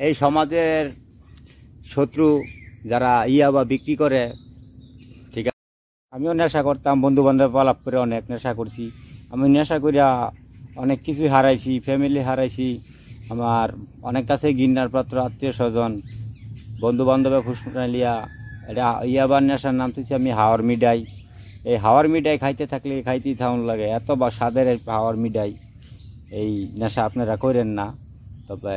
এই সমাজের শত্রু যারা ইয়াবা বিক্রি করে, ঠিক আছে। আমিও নেশা করতাম, বন্ধু বান্ধব আলাপ করে অনেক নেশা করছি। আমি নেশা করিয়া অনেক কিছু হারাইছি, ফ্যামিলি হারাইছি, আমার অনেক কাছে গিন্নার পাত্র, আত্মীয় স্বজন, বন্ধু বান্ধবে ফুসফুটাইলিয়া এটা ইয়াবার নেশার নাম তুলছি আমি হাওয়ার মিঠাই। এই হাওয়ার মিঠাই খাইতে থাকলে খাইতেই থাকুন লাগে, এত বা স্বাদের হাওয়ার মিঠাই। এই নেশা আপনারা করেন না। তবে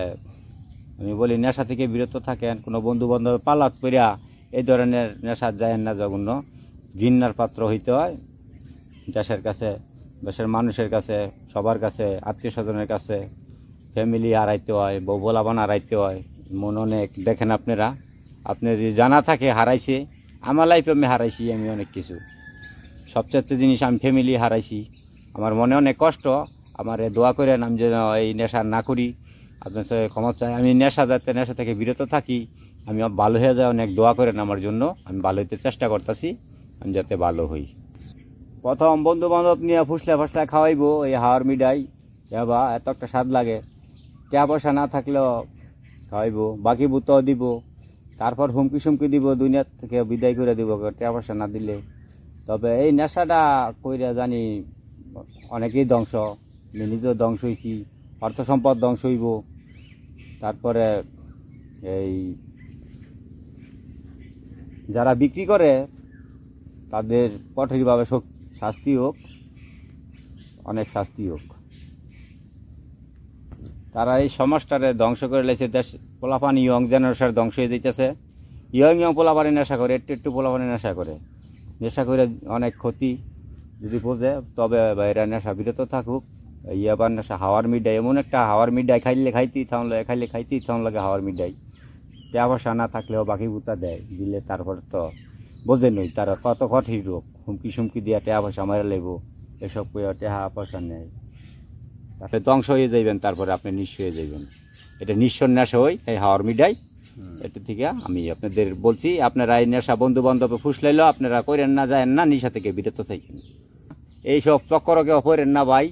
আমি বলি নেশা থেকে বিরত থাকেন। কোনো বন্ধু বান্ধব পালাত করিয়া এই ধরনের নেশা যায় না, জঘন্য ঘৃণার পাত্র হইতে হয় দেশের কাছে, দেশের মানুষের কাছে, সবার কাছে, আত্মীয় স্বজনের কাছে। ফ্যামিলি হারাইতে হয়, বউ বলাবান হারাইতে হয়, মন অনেক দেখেন আপনারা। আপনার যদি জানা থাকে হারাইছে, আমার লাইফে আমি হারাইছি আমি অনেক কিছু। সবচেয়ে জিনিস আমি ফ্যামিলি হারাইছি, আমার মনে অনেক কষ্ট। আমার দোয়া করেন আমি যেন এই নেশা না করি, আপনার সাথে ক্ষমা চাই। আমি নেশা যাতে নেশা থেকে বিরত থাকি, আমি ভালো হয়ে যায় অনেক দোয়া করেন আমার জন্য। আমি ভালো হইতে চেষ্টা করতেছি, আমি যাতে ভালো হই। প্রথম বন্ধু বান্ধব নিয়ে ফুসলা ফাসলা খাওয়াইবো এই হাওয়ার মিঠাই, বা এত একটা স্বাদ লাগে। টাকা পয়সা না থাকলেও খাওয়াইবো, বাকি বুতাও দিব, তারপর হুমকি সুমকি দিব, দুনিয়া থেকে বিদায় করে দিব টাকা পয়সা না দিলে। তবে এই নেশাটা কইরা জানি অনেকেই ধ্বংস, আমি নিজেও ধ্বংস হয়েছি, অর্থ সম্পদ ধ্বংস হইব। তারপরে এই যারা বিক্রি করে তাদের কঠোরভাবে শাস্তি হোক, অনেক শাস্তি হোক। তারা এই সমাজটারে ধ্বংস করে লেছে। দেশ পোলাপান ইয়ং জেনারেশন ধ্বংস হয়ে যেতেছে। ইয়ং পোলাপানি নেশা করে, একটু পোলাপানি নেশা করে, নেশা করে অনেক ক্ষতি। যদি বোঝে তবে এরা নেশা বিরত থাকুক। ইয়াবার নেশা হাওয়ার মিঠাই এমন একটা হাওয়ার মিঠাই, খাইলে খাইতেই থাকুন লাগে, খাইলে খাইতেই থাকুন লাগে হাওয়ার মিঠাই। টাকা পয়সা না থাকলেও বাকি বুতা দেয়, দিলে তারপর তো বোঝে নই তারা কত কঠিন রোগ, হুমকি সুমকি দিয়া টাকা পয়সা মারা লেব, এসব করে টাকা পয়সা নেয়, তাতে ধ্বংস হয়ে যাইবেন। তারপরে আপনি নিঃস্ব হয়ে যাইবেন। এটা নিঃস্বর নেশা হয় এই হাওয়ার মিঠাই। এটা থেকে আমি আপনাদের বলছি, আপনারা এই নেশা বন্ধু বান্ধবে ফুসলাইলেও আপনারা করেন না, যায় না, নেশা থেকে বিরত থাকেন। এইসব চক্করকে করেন না ভাই।